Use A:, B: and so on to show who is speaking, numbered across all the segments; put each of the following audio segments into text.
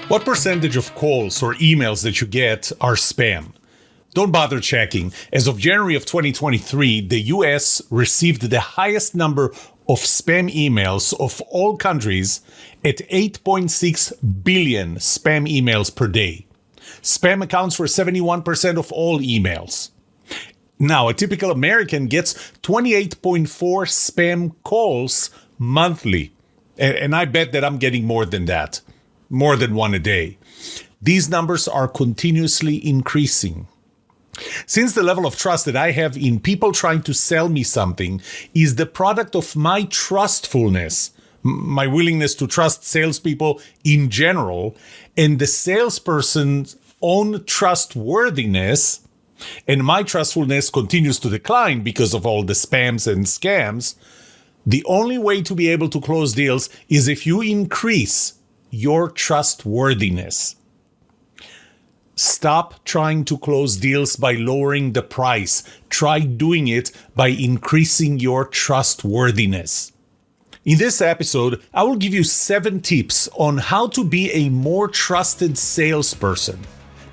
A: What percentage of calls or emails that you get are spam? Don't bother checking. As of January of 2023, the US received the highest number of spam emails of all countries at 8.6 billion spam emails per day. Spam accounts for 71% of all emails. Now, a typical American gets 28.4 spam calls monthly. And I bet that I'm getting more than that. More than one a day. These numbers are continuously increasing. Since the level of trust that I have in people trying to sell me something is the product of my trustfulness, my willingness to trust salespeople in general, and the salesperson's own trustworthiness, and my trustfulness continues to decline because of all the spams and scams, the only way to be able to close deals is if you increase your trustworthiness. Stop trying to close deals by lowering the price. Try doing it by increasing your trustworthiness. In this episode, I will give you 7 tips on how to be a more trusted salesperson.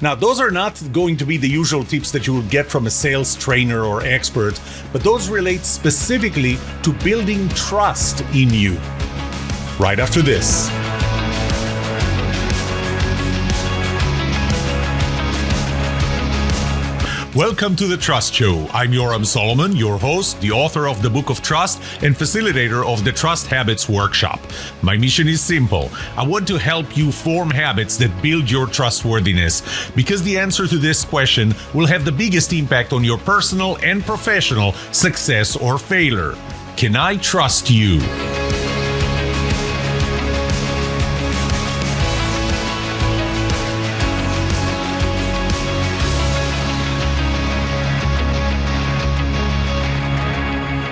A: Now, those are not going to be the usual tips that you would get from a sales trainer or expert, but those relate specifically to building trust in you. Right after this. Welcome to The Trust Show. I'm Yoram Solomon, your host, the author of the Book of Trust, and facilitator of the Trust Habits Workshop. My mission is simple. I want to help you form habits that build your trustworthiness, because the answer to this question will have the biggest impact on your personal and professional success or failure. Can I trust you?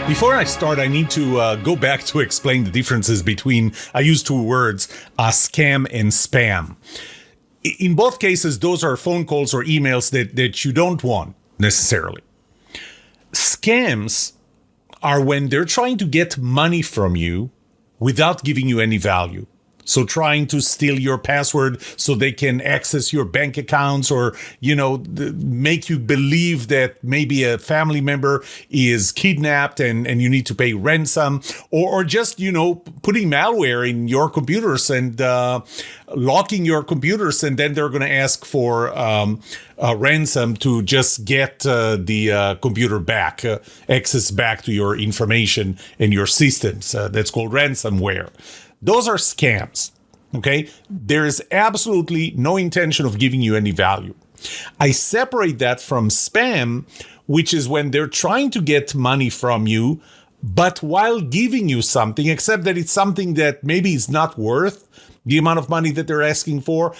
A: Before I start, I need to go back to explain the differences between, I use 2 words, scam and spam. In both cases, those are phone calls or emails that you don't want necessarily. Scams are when they're trying to get money from you without giving you any value. So trying to steal your password so they can access your bank accounts, or, make you believe that maybe a family member is kidnapped and you need to pay ransom, or just, putting malware in your computers and locking your computers, and then they're going to ask for a ransom to just get the computer back, access back to your information and your systems. That's called ransomware. Those are scams, okay? There is absolutely no intention of giving you any value. I separate that from spam, which is when they're trying to get money from you, but while giving you something, except that it's something that maybe is not worth the amount of money that they're asking for.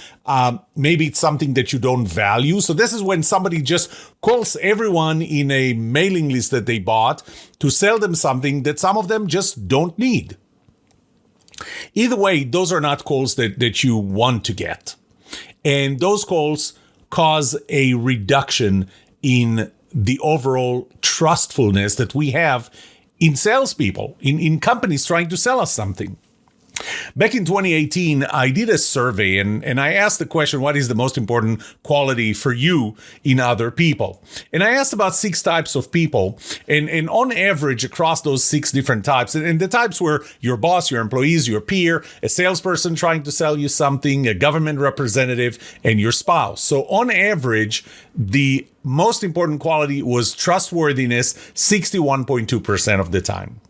A: Maybe it's something that you don't value. So this is when somebody just calls everyone in a mailing list that they bought to sell them something that some of them just don't need. Either way, those are not calls that you want to get. And those calls cause a reduction in the overall trustfulness that we have in salespeople, in companies trying to sell us something. Back in 2018, I did a survey and I asked the question, what is the most important quality for you in other people? And I asked about 6 types of people, and on average across those 6 different types, and the types were your boss, your employees, your peer, a salesperson trying to sell you something, a government representative, and your spouse. So on average, the most important quality was trustworthiness 61.2% of the time.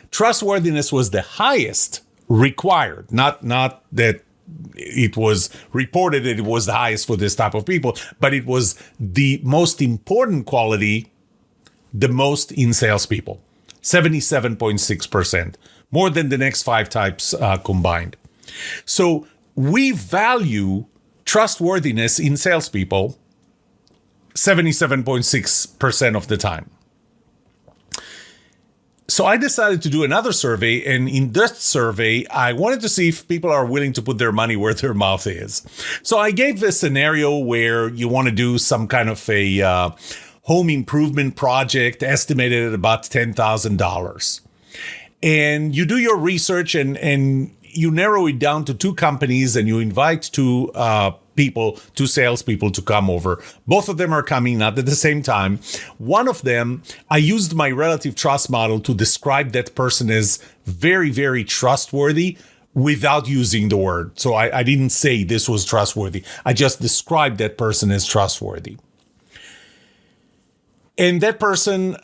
A: Trustworthiness was the highest required, not that it was reported that it was the highest for this type of people, but it was the most important quality, the most in salespeople, 77.6%, more than the next 5 types combined. So we value trustworthiness in salespeople 77.6% of the time. So I decided to do another survey, and in this survey, I wanted to see if people are willing to put their money where their mouth is. So I gave this scenario where you want to do some kind of a home improvement project estimated at about $10,000. And you do your research, and you narrow it down to two companies and you invite two salespeople to come over. Both of them are coming, not at the same time. One of them, I used my relative trust model to describe that person as very, very trustworthy without using the word. So I didn't say this was trustworthy. I just described that person as trustworthy. And that person,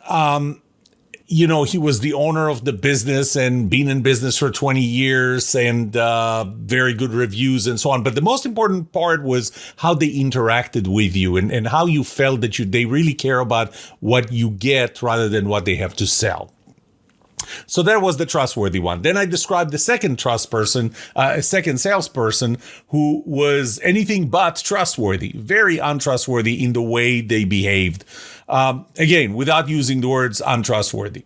A: he was the owner of the business and been in business for 20 years and very good reviews and so on. But the most important part was how they interacted with you and how you felt that they really care about what you get rather than what they have to sell. So that was the trustworthy one. Then I described the second second salesperson who was anything but trustworthy, very untrustworthy in the way they behaved. Again, without using the words untrustworthy.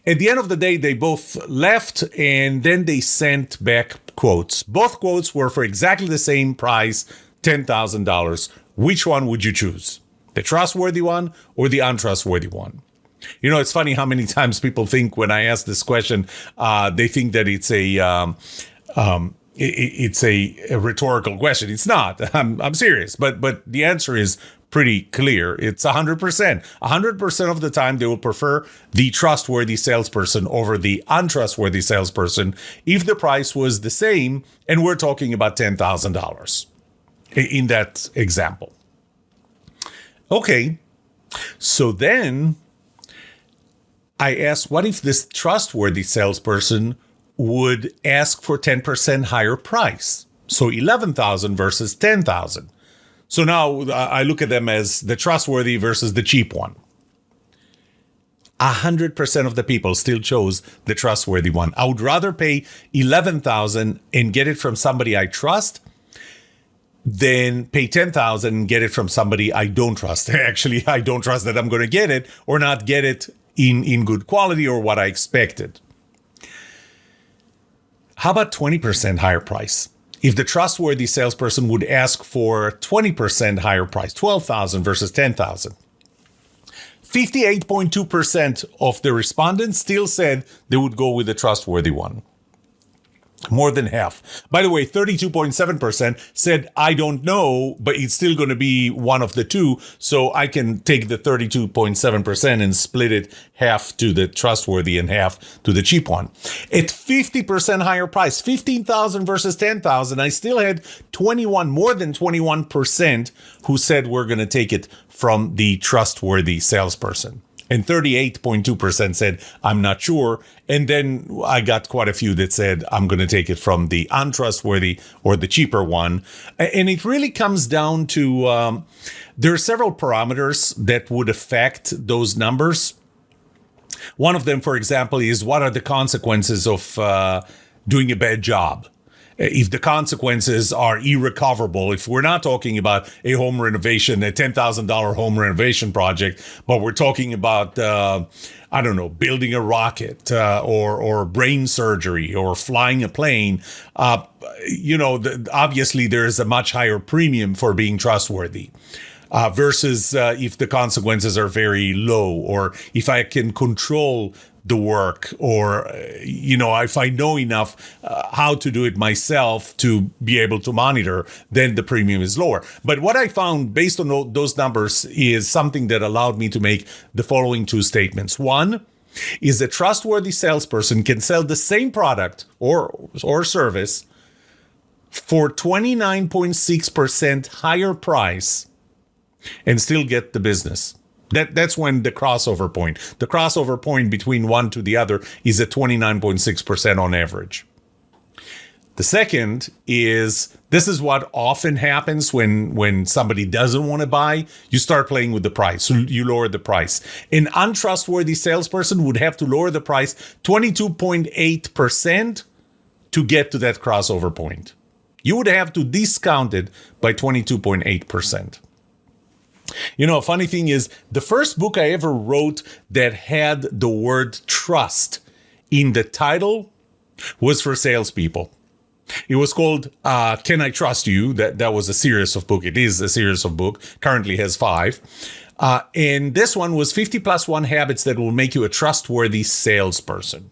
A: At the end of the day, they both left and then they sent back quotes. Both quotes were for exactly the same price, $10,000. Which one would you choose? The trustworthy one or the untrustworthy one? It's funny how many times people think when I ask this question, they think that it's a rhetorical question. It's not. I'm serious, but the answer is pretty clear. It's 100%. 100% of the time, they will prefer the trustworthy salesperson over the untrustworthy salesperson if the price was the same, and we're talking about $10,000 in that example. Okay, so then I asked, what if this trustworthy salesperson would ask for 10% higher price? So 11,000 versus 10,000. So now I look at them as the trustworthy versus the cheap one. 100% of the people still chose the trustworthy one. I would rather pay 11,000 and get it from somebody I trust than pay 10,000 and get it from somebody I don't trust. Actually, I don't trust that I'm going to get it or not get it in good quality or what I expected. How about 20% higher price? If the trustworthy salesperson would ask for 20% higher price, 12,000 versus 10,000. 58.2% of the respondents still said they would go with the trustworthy one. More than half. By the way, 32.7% said, I don't know, but it's still going to be one of the two. So I can take the 32.7% and split it half to the trustworthy and half to the cheap one. At 50% higher price, 15,000 versus 10,000, I still had more than 21% who said we're going to take it from the trustworthy salesperson. And 38.2% said, I'm not sure. And then I got quite a few that said, I'm going to take it from the untrustworthy or the cheaper one. And it really comes down to, there are several parameters that would affect those numbers. One of them, for example, is what are the consequences of doing a bad job? If the consequences are irrecoverable, if we're not talking about a home renovation, a $10,000 home renovation project, but we're talking about, building a rocket or brain surgery or flying a plane, obviously there is a much higher premium for being trustworthy. Versus if the consequences are very low, or if I can control the work, or, if I know enough how to do it myself to be able to monitor, then the premium is lower. But what I found based on those numbers is something that allowed me to make the following two statements. One is a trustworthy salesperson can sell the same product or service for 29.6% higher price and still get the business. That's when the crossover point between one to the other is at 29.6% on average. The second is, this is what often happens when somebody doesn't want to buy. You start playing with the price. So you lower the price. An untrustworthy salesperson would have to lower the price 22.8% to get to that crossover point. You would have to discount it by 22.8%. A funny thing is, the first book I ever wrote that had the word trust in the title was for salespeople. It was called Can I Trust You? That was a series of book. It is a series of book. Currently has 5. And this one was 50 plus 1 habits that will make you a trustworthy salesperson.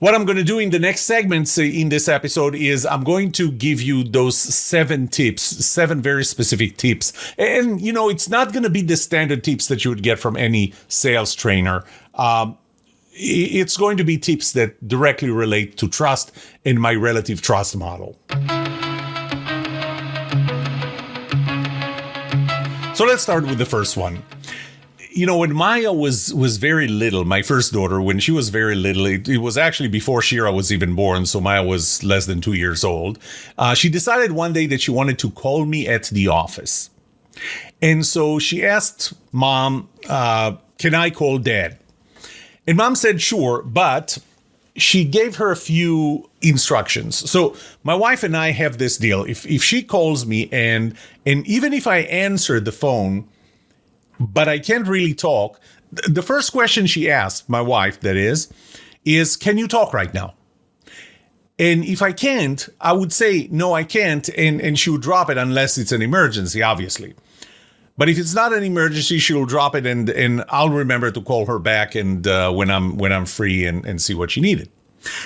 A: What I'm going to do in the next segments in this episode is I'm going to give you those 7 tips, 7 very specific tips. And, it's not going to be the standard tips that you would get from any sales trainer. It's going to be tips that directly relate to trust and my relative trust model. So let's start with the first one. When Maya was very little, my first daughter, when she was very little, it was actually before Shira was even born, so Maya was less than 2 years old. She decided one day that she wanted to call me at the office. And so she asked Mom, can I call Dad? And Mom said, sure, but she gave her a few instructions. So my wife and I have this deal. If she calls me and even if I answer the phone, but I can't really talk, the first question she asked, my wife that is, can you talk right now? And if I can't, I would say, no, I can't. And she would drop it unless it's an emergency, obviously. But if it's not an emergency, she'll drop it and I'll remember to call her back and when I'm free and see what she needed.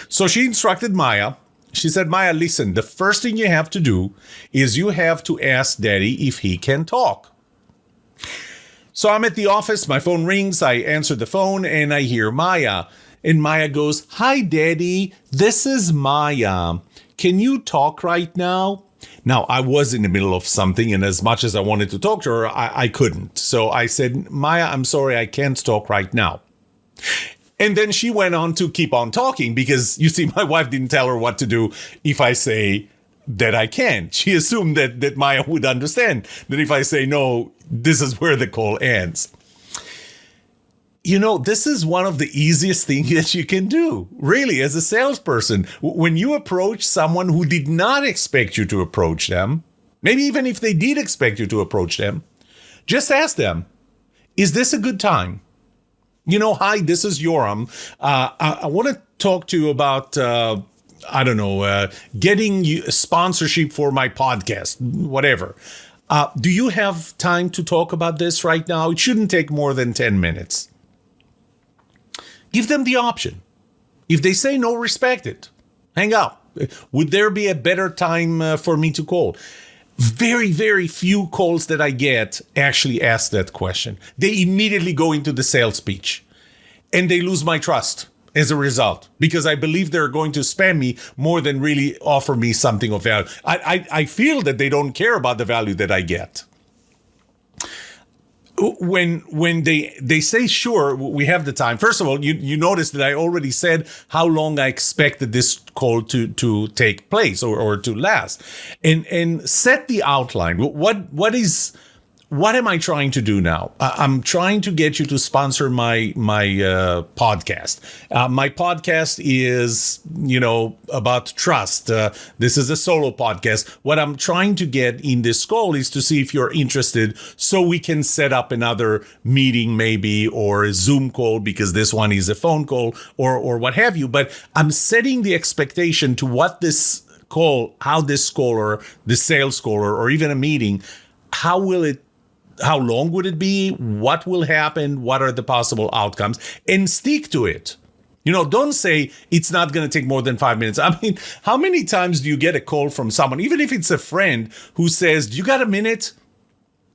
A: So she instructed Maya. She said, Maya, listen, the first thing you have to do is you have to ask Daddy if he can talk. So I'm at the office, my phone rings, I answer the phone, and I hear Maya. And Maya goes, hi, Daddy, this is Maya. Can you talk right now? Now, I was in the middle of something, and as much as I wanted to talk to her, I couldn't. So I said, Maya, I'm sorry, I can't talk right now. And then she went on to keep on talking because, you see, my wife didn't tell her what to do if I say that I can't. She assumed that Maya would understand that if I say no, this is where the call ends. This is one of the easiest things that you can do, really, as a salesperson. When you approach someone who did not expect you to approach them, maybe even if they did expect you to approach them, just ask them, is this a good time? Hi, this is Yoram. I want to talk to you about getting you a sponsorship for my podcast, whatever. Do you have time to talk about this right now? It shouldn't take more than 10 minutes. Give them the option. If they say no, respect it. Hang up. Would there be a better time for me to call? Very, very few calls that I get actually ask that question. They immediately go into the sales pitch and they lose my trust as a result, because I believe they're going to spam me more than really offer me something of value. I feel that they don't care about the value that I get. When they say, sure, we have the time. First of all, you notice that I already said how long I expected this call to take place or to last, and set the outline. What am I trying to do now? I'm trying to get you to sponsor my podcast. My podcast is, about trust. This is a solo podcast. What I'm trying to get in this call is to see if you're interested so we can set up another meeting maybe, or a Zoom call, because this one is a phone call or what have you. But I'm setting the expectation to what this call, how this call or the sales call or even a meeting, how long would it be? What will happen? What are the possible outcomes? And stick to it. Don't say it's not going to take more than 5 minutes. I mean, how many times do you get a call from someone, even if it's a friend, who says, do you got a minute?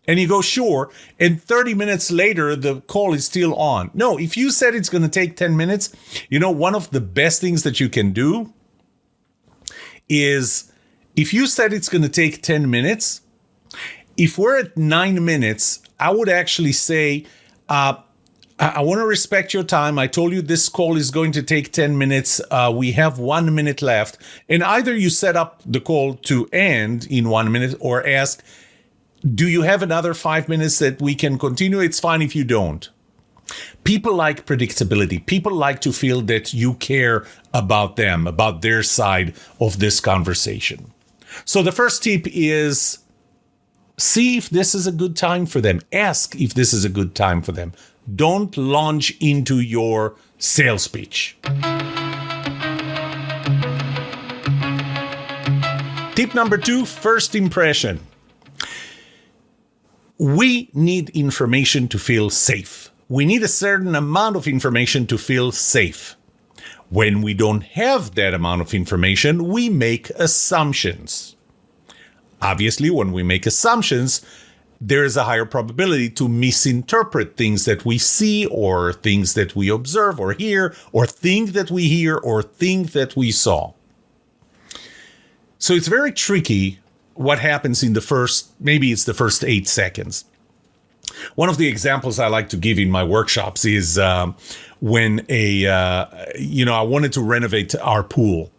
A: And you go, sure. And 30 minutes later, the call is still on. No, if you said it's going to take 10 minutes, one of the best things that you can do is, if you said it's going to take 10 minutes, if we're at 9 minutes, I would actually say, I want to respect your time. I told you this call is going to take 10 minutes. We have 1 minute left. And either you set up the call to end in 1 minute or ask, do you have another 5 minutes that we can continue? It's fine if you don't. People like predictability. People like to feel that you care about them, about their side of this conversation. So the first tip is, see if this is a good time for them. Ask if this is a good time for them. Don't launch into your sales pitch. Tip number 2, first impression. We need information to feel safe. We need a certain amount of information to feel safe. When we don't have that amount of information, we make assumptions. Obviously, when we make assumptions, there is a higher probability to misinterpret things that we see or things that we observe or hear or think that we hear or think that we saw. So it's very tricky what happens in the first 8 seconds. One of the examples I like to give in my workshops is when I wanted to renovate our pool.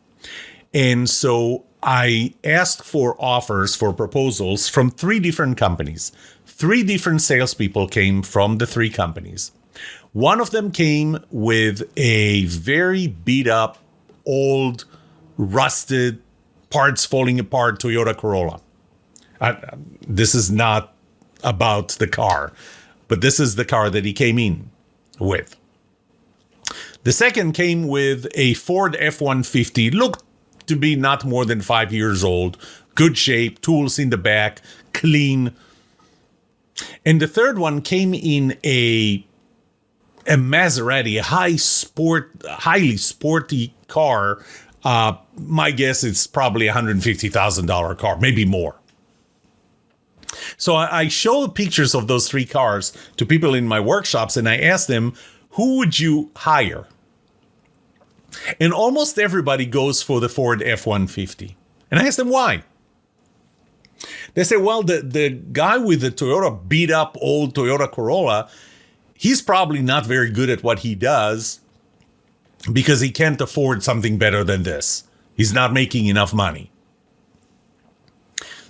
A: And so I asked for offers, for proposals from 3 different companies. 3 different salespeople came from the 3 companies. One of them came with a very beat up, old, rusted, parts falling apart Toyota Corolla. This is not about the car, but this is the car that he came in with. The second came with a Ford F-150, looked to be not more than 5 years old, good shape, tools in the back, clean. And the third one came in a Maserati, a highly sporty car. My guess it's probably $150,000 car, maybe more. So I show pictures of those 3 cars to people in my workshops, and I ask them, who would you hire? And almost everybody goes for the Ford F-150. And I ask them why. They say, well, the guy with the beat up old Toyota Corolla, he's probably not very good at what he does because he can't afford something better than this. He's not making enough money.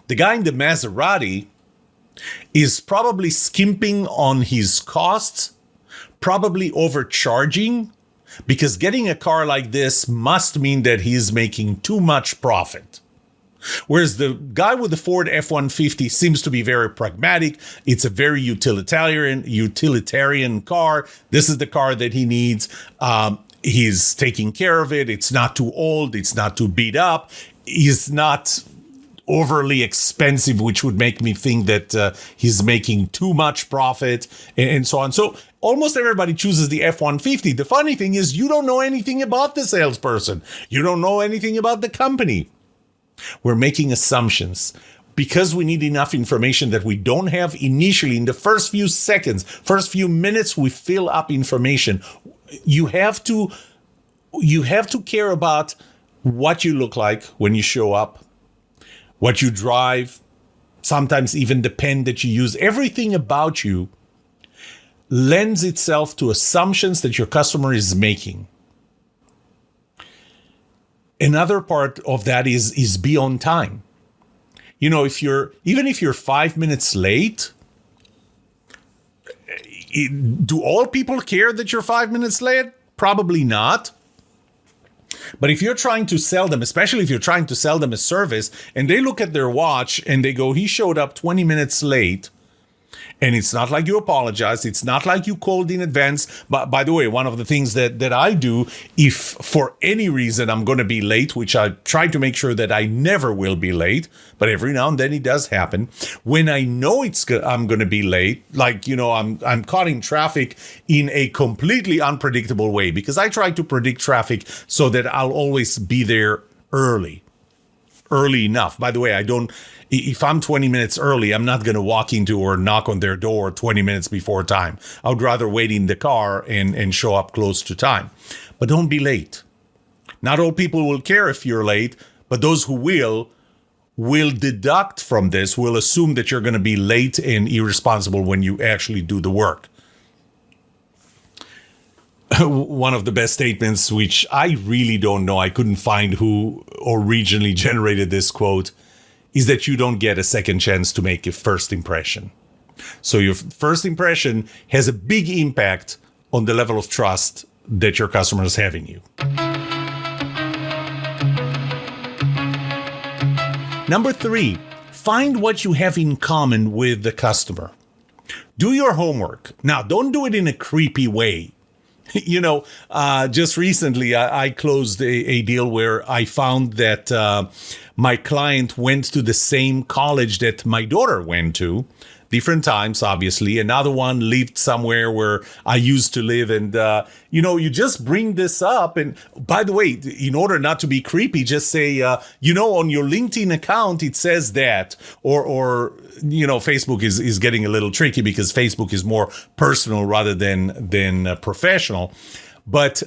A: The guy in the Maserati is probably skimping on his costs, probably overcharging, because getting a car like this must mean that he's making too much profit. Whereas the guy with the Ford F-150 seems to be very pragmatic. It's a very utilitarian car. This is the car that he needs. He's taking care of it. It's not too old. It's not too beat up. He's not overly expensive, which would make me think that he's making too much profit and so on. So almost everybody chooses the F-150. The funny thing is you don't know anything about the salesperson. You don't know anything about the company. We're making assumptions because we need enough information that we don't have initially. In the first few seconds, first few minutes, we fill up information. You have to care about what you look like when you show up, what you drive, sometimes even the pen that you use. Everything about you lends itself to assumptions that your customer is making. Another part of that is be on time. You know, if you're 5 minutes late, do all people care that you're 5 minutes late? Probably not. But if you're trying to sell them, especially if you're trying to sell them a service, and they look at their watch and they go, he showed up 20 minutes late, and it's not like you apologize. It's not like you called in advance. But by the way, one of the things that I do, if for any reason I'm going to be late, which I try to make sure that I never will be late, but every now and then it does happen. When I know I'm going to be late, like, you know, I'm caught in traffic in a completely unpredictable way, because I try to predict traffic so that I'll always be there early enough. By the way, if I'm 20 minutes early, I'm not going to walk into or knock on their door 20 minutes before time. I would rather wait in the car and show up close to time. But don't be late. Not all people will care if you're late, but those who will deduct from this, will assume that you're going to be late and irresponsible when you actually do the work. One of the best statements, which I really don't know, I couldn't find who originally generated this quote, is that you don't get a second chance to make a first impression. So your first impression has a big impact on the level of trust that your customers have in you. Number 3, find what you have in common with the customer. Do your homework. Now, don't do it in a creepy way. You know, just recently I closed a deal where I found that my client went to the same college that my daughter went to. different times, obviously. Another one lived somewhere where I used to live. And, you just bring this up. And by the way, in order not to be creepy, just say, on your LinkedIn account, it says that. Or Facebook is getting a little tricky because Facebook is more personal rather than professional. But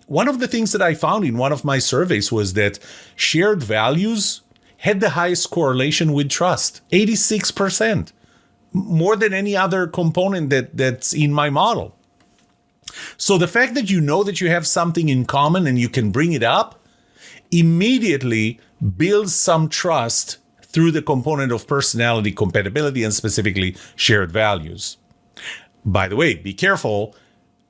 A: one of the things that I found in one of my surveys was that shared values had the highest correlation with trust, 86%, more than any other component that's in my model. So the fact that you know that you have something in common and you can bring it up immediately builds some trust through the component of personality compatibility and specifically shared values. By the way, be careful.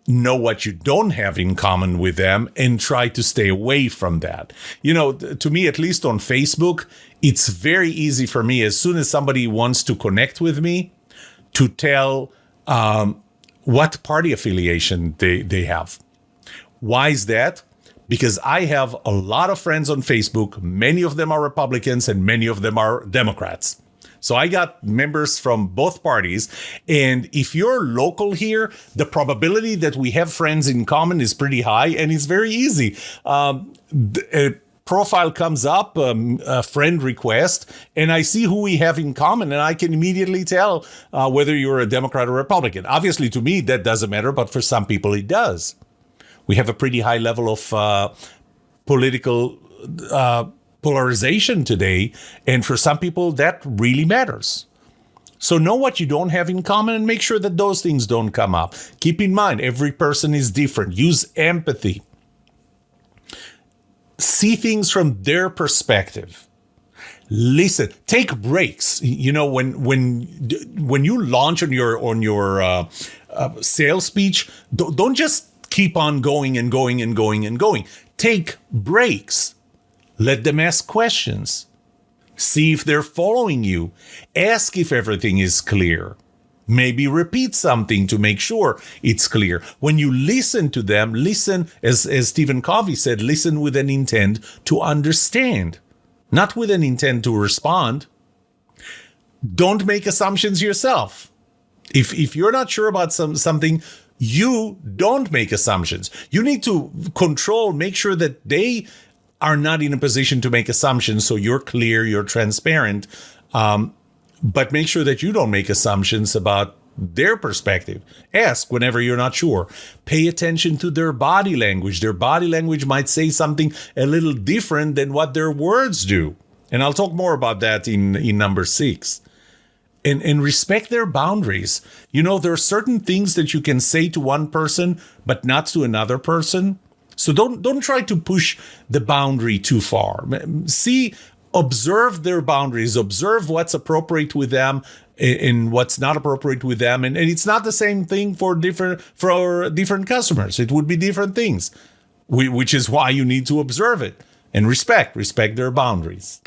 A: Know what you don't have in common with them and try to stay away from that. To me, at least on Facebook, it's very easy for me as soon as somebody wants to connect with me to tell what party affiliation they have. Why is that? Because I have a lot of friends on Facebook. Many of them are Republicans and many of them are Democrats. So I got members from both parties. And if you're local here, the probability that we have friends in common is pretty high, and it's very easy. A profile comes up, a friend request, and I see who we have in common, and I can immediately tell whether you're a Democrat or Republican. Obviously, to me, that doesn't matter, but for some people, it does. We have a pretty high level of political polarization today, and for some people that really matters. So know what you don't have in common and make sure that those things don't come up. Keep in mind, every person is different. Use empathy. See things from their perspective. Listen, take breaks. When you launch on your sales speech, don't just keep on going and going and going and going. Take breaks. Let them ask questions. See if they're following you. Ask if everything is clear. Maybe repeat something to make sure it's clear. When you listen to them, listen, as Stephen Covey said, listen with an intent to understand, not with an intent to respond. Don't make assumptions yourself. If you're not sure about something, you don't make assumptions. You need to make sure that they are not in a position to make assumptions. So you're clear, you're transparent, but make sure that you don't make assumptions about their perspective. Ask whenever you're not sure. Pay attention to their body language. Their body language might say something a little different than what their words do. And I'll talk more about that in number 6. And respect their boundaries. There are certain things that you can say to one person, but not to another person. So don't try to push the boundary too far. Observe their boundaries, observe what's appropriate with them and what's not appropriate with them. And it's not the same thing for different customers. It would be different things, which is why you need to observe it and respect their boundaries.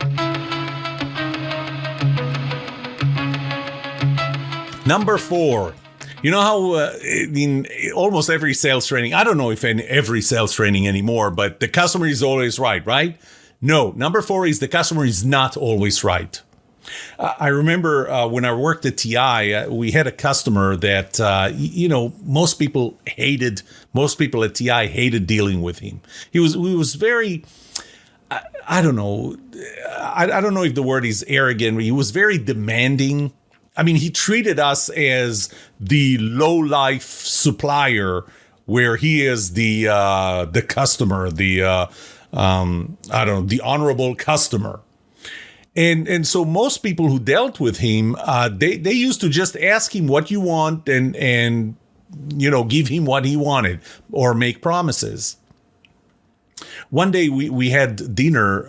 A: Number 4. You know how in almost every sales training, I don't know if in every sales training anymore, but the customer is always right? No, number 4 is the customer is not always right. I remember when I worked at TI, we had a customer that, most people at TI hated dealing with him. He was very, I don't know if the word is arrogant, but he was very demanding. I mean, he treated us as the low-life supplier, where he is the customer, the honorable customer. And so most people who dealt with him, they used to just ask him what you want and give him what he wanted or make promises. One day we had dinner,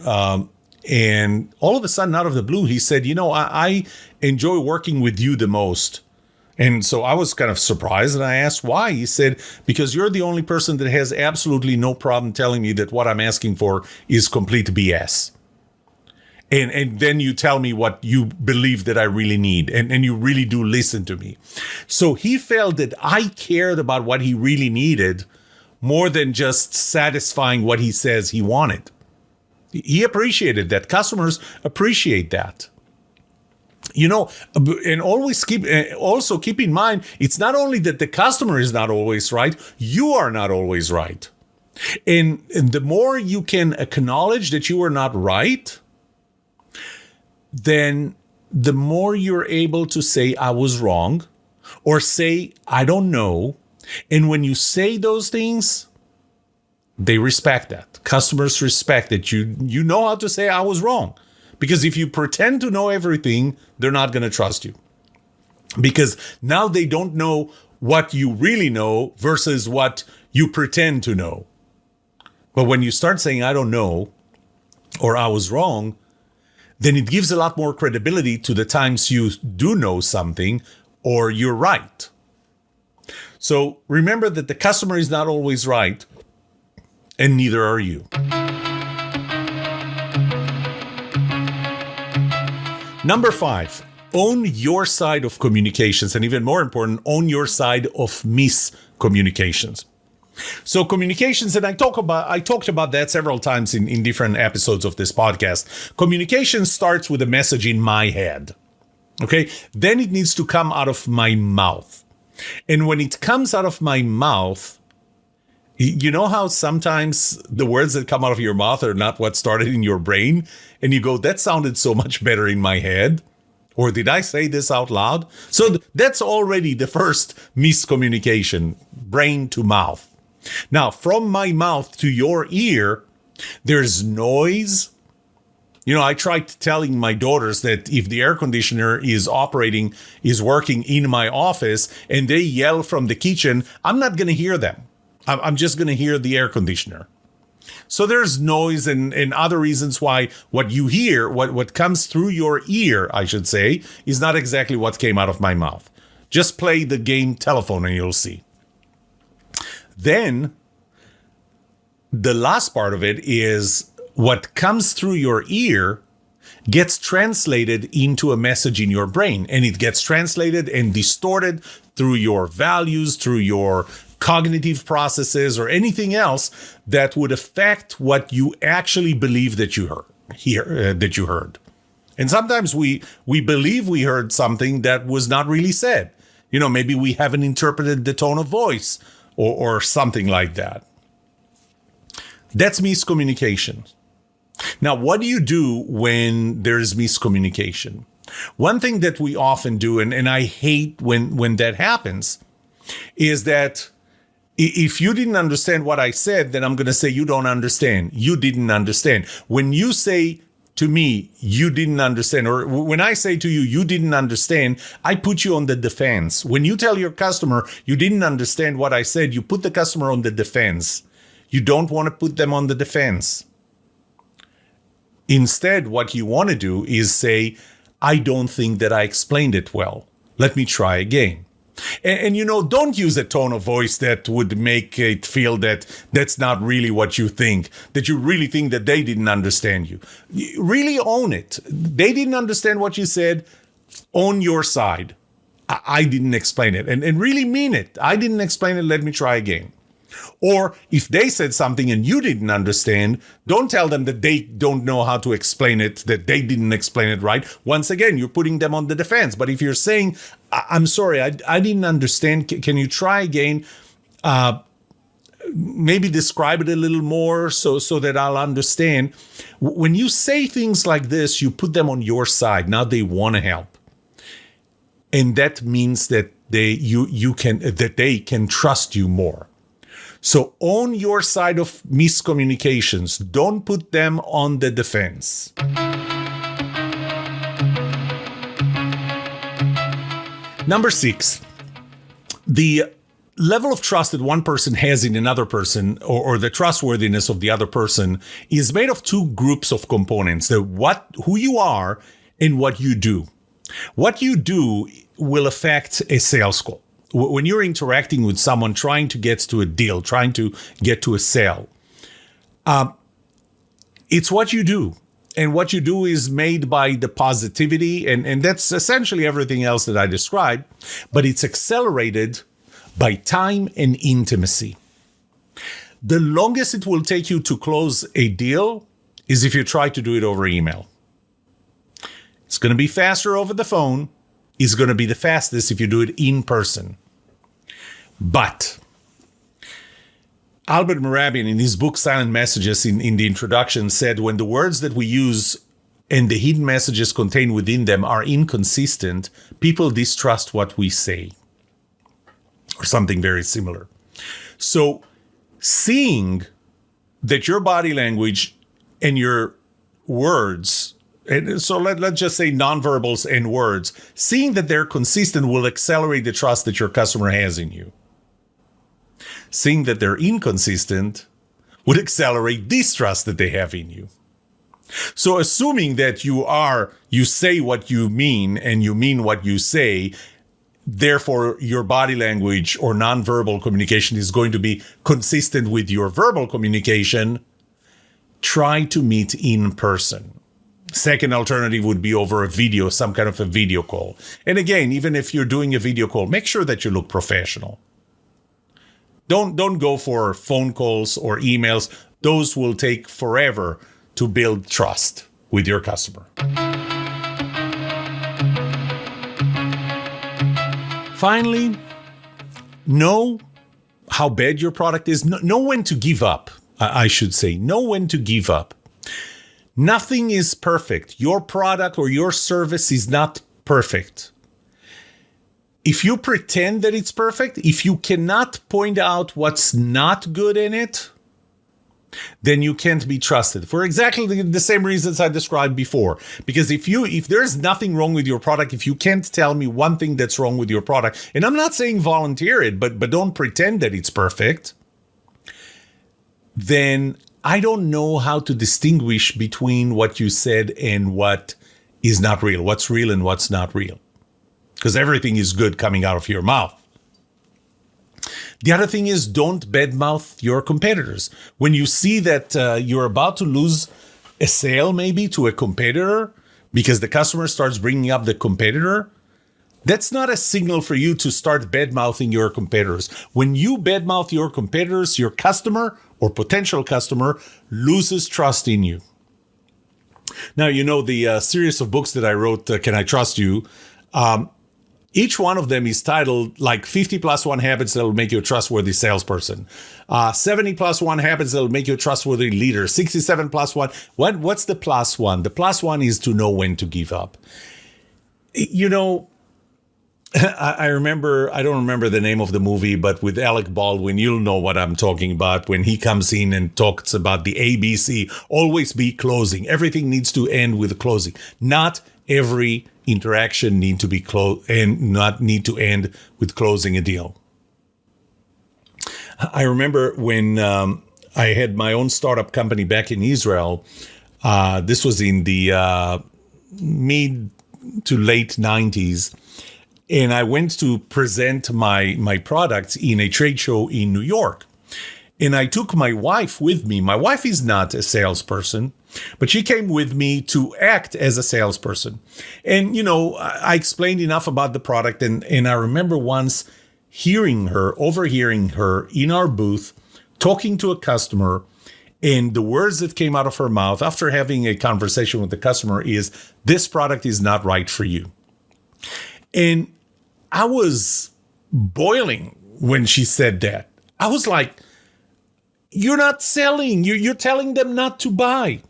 A: and all of a sudden, out of the blue, he said, I enjoy working with you the most. And so I was kind of surprised, and I asked why. He said, because you're the only person that has absolutely no problem telling me that what I'm asking for is complete BS. And then you tell me what you believe that I really need, and you really do listen to me. So he felt that I cared about what he really needed more than just satisfying what he says he wanted. He appreciated that. Customers appreciate that. And also keep in mind, it's not only that the customer is not always right, you are not always right. And the more you can acknowledge that you are not right, then the more you're able to say, I was wrong, or say, I don't know. And when you say those things, they respect that. Customers respect that you know how to say, I was wrong. Because if you pretend to know everything, they're not going to trust you. Because now they don't know what you really know versus what you pretend to know. But when you start saying, I don't know, or I was wrong, then it gives a lot more credibility to the times you do know something or you're right. So remember that the customer is not always right, and neither are you. Number 5, own your side of communications, and even more important, own your side of miscommunications. So communications, and I talked about that several times in different episodes of this podcast. Communication starts with a message in my head. Okay? Then it needs to come out of my mouth. And when it comes out of my mouth, you know how sometimes the words that come out of your mouth are not what started in your brain? And you go, that sounded so much better in my head. Or did I say this out loud? So that's already the first miscommunication, brain to mouth. Now, from my mouth to your ear, there's noise. I tried telling my daughters that if the air conditioner is working in my office and they yell from the kitchen, I'm not going to hear them. I'm just going to hear the air conditioner. So there's noise and other reasons why what you hear, what comes through your ear, I should say, is not exactly what came out of my mouth. Just play the game telephone and you'll see. Then the last part of it is what comes through your ear gets translated into a message in your brain, and it gets translated and distorted through your values, through your cognitive processes, or anything else that would affect what you actually believe that you heard. And sometimes we believe we heard something that was not really said. Maybe we haven't interpreted the tone of voice or something like that. That's miscommunication. Now, what do you do when there's miscommunication? One thing that we often do, and I hate when that happens, is that if you didn't understand what I said, then I'm going to say you don't understand. You didn't understand. When you say to me, you didn't understand, or when I say to you, you didn't understand, I put you on the defense. When you tell your customer you didn't understand what I said, you put the customer on the defense. You don't want to put them on the defense. Instead, what you want to do is say, I don't think that I explained it well. Let me try again. And don't use a tone of voice that would make it feel that that's not really what you think, that you really think that they didn't understand you. Really own it. They didn't understand what you said. Own your side. I didn't explain it. And really mean it. I didn't explain it. Let me try again. Or if they said something and you didn't understand, don't tell them that they don't know how to explain it, that they didn't explain it right. Once again, you're putting them on the defense. But if you're saying, I'm sorry, I didn't understand. Can you try again? Maybe describe it a little more so that I'll understand. When you say things like this, you put them on your side. Now they want to help. And that means that they can trust you more. So own your side of miscommunications. Don't put them on the defense. Number 6, the level of trust that one person has in another person, or the trustworthiness of the other person, is made of 2 groups of components: who you are and what you do. What you do will affect a sales call. When you're interacting with someone, trying to get to a deal, trying to get to a sale, it's what you do. And what you do is made by the positivity, and that's essentially everything else that I described, but it's accelerated by time and intimacy. The longest it will take you to close a deal is if you try to do it over email. It's going to be faster over the phone. It's going to be the fastest if you do it in person. But Albert Mehrabian, in his book Silent Messages, in the introduction, said when the words that we use and the hidden messages contained within them are inconsistent, people distrust what we say. Or something very similar. So seeing that your body language and your words, and so let's just say nonverbals and words, seeing that they're consistent will accelerate the trust that your customer has in you. Seeing that they're inconsistent would accelerate distrust that they have in you. So assuming that you say what you mean and you mean what you say, therefore your body language or nonverbal communication is going to be consistent with your verbal communication, try to meet in person. Second alternative would be over a video, some kind of a video call. And again, even if you're doing a video call, make sure that you look professional. Don't go for phone calls or emails. Those will take forever to build trust with your customer. Finally, know how bad your product is. Know when to give up, I should say. Know when to give up. Nothing is perfect. Your product or your service is not perfect. If you pretend that it's perfect, if you cannot point out what's not good in it, then you can't be trusted for exactly the same reasons I described before. Because if there's nothing wrong with your product, if you can't tell me one thing that's wrong with your product, and I'm not saying volunteer it, but don't pretend that it's perfect, then I don't know how to distinguish between what you said and what is not real, what's real and what's not real. Because everything is good coming out of your mouth. The other thing is, don't badmouth your competitors. When you see that you're about to lose a sale maybe to a competitor because the customer starts bringing up the competitor, that's not a signal for you to start badmouthing your competitors. When you badmouth your competitors, your customer or potential customer loses trust in you. Now, you know, the series of books that I wrote, Can I Trust You? Each one of them is titled like 50 plus 1 habits that will make you a trustworthy salesperson. 70 plus 1 habits that will make you a trustworthy leader. 67 plus 1. What's the plus 1? The plus 1 is to know when to give up. You know, I don't remember the name of the movie, but with Alec Baldwin, you'll know what I'm talking about when he comes in and talks about the ABC. Always be closing. Everything needs to end with closing. Not every interaction need to be closed and not need to end with closing a deal. I remember when I had my own startup company back in Israel. This was in the mid to late 90s. And I went to present my products in a trade show in New York. And I took my wife with me. My wife is not a salesperson, but she came with me to act as a salesperson. And, you know, I explained enough about the product. And I remember once overhearing her in our booth, talking to a customer. And the words that came out of her mouth after having a conversation with the customer is, this product is not right for you. And I was boiling when she said that. I was like, you're not selling. You're telling them not to buy.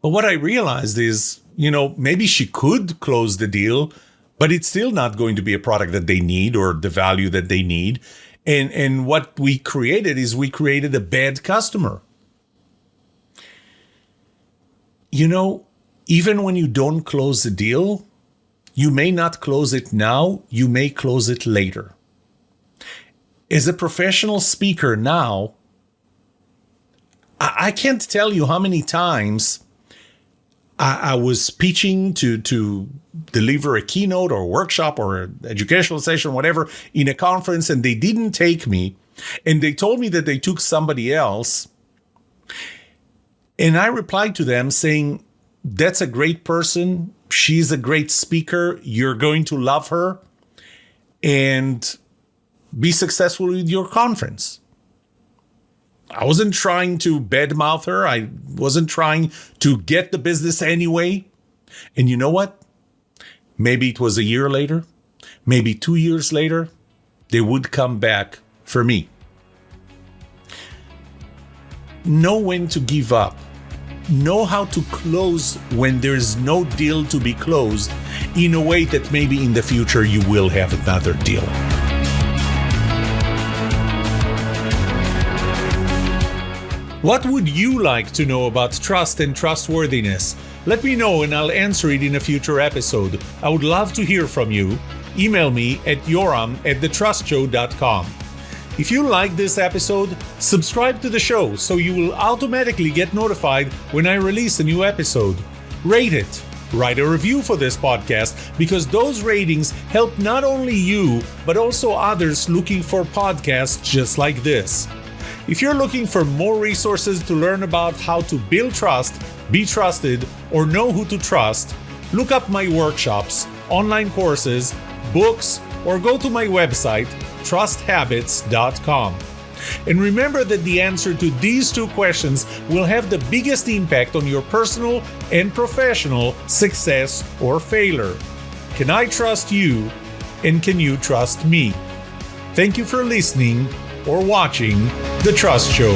A: But what I realized is, you know, maybe she could close the deal, but it's still not going to be a product that they need or the value that they need. And what we created is we created a bad customer. You know, even when you don't close the deal, you may not close it now, you may close it later. As a professional speaker now, I can't tell you how many times I was pitching to deliver a keynote or a workshop or an educational session, whatever, in a conference, and they didn't take me. And they told me that they took somebody else. And I replied to them saying, that's a great person. She's a great speaker. You're going to love her and be successful with your conference. I wasn't trying to badmouth her. I wasn't trying to get the business anyway. And you know what? Maybe it was a year later, maybe 2 years later, they would come back for me. Know when to give up. Know how to close when there's no deal to be closed in a way that maybe in the future you will have another deal. What would you like to know about trust and trustworthiness? Let me know and I'll answer it in a future episode. I would love to hear from you. Email me at yoram@thetrustshow.com. If you like this episode, subscribe to the show so you will automatically get notified when I release a new episode. Rate it. Write a review for this podcast because those ratings help not only you, but also others looking for podcasts just like this. If you're looking for more resources to learn about how to build trust, be trusted, or know who to trust, look up my workshops, online courses, books, or go to my website, trusthabits.com. And remember that the answer to these two questions will have the biggest impact on your personal and professional success or failure. Can I trust you? And can you trust me? Thank you for listening or watching The Trust Show.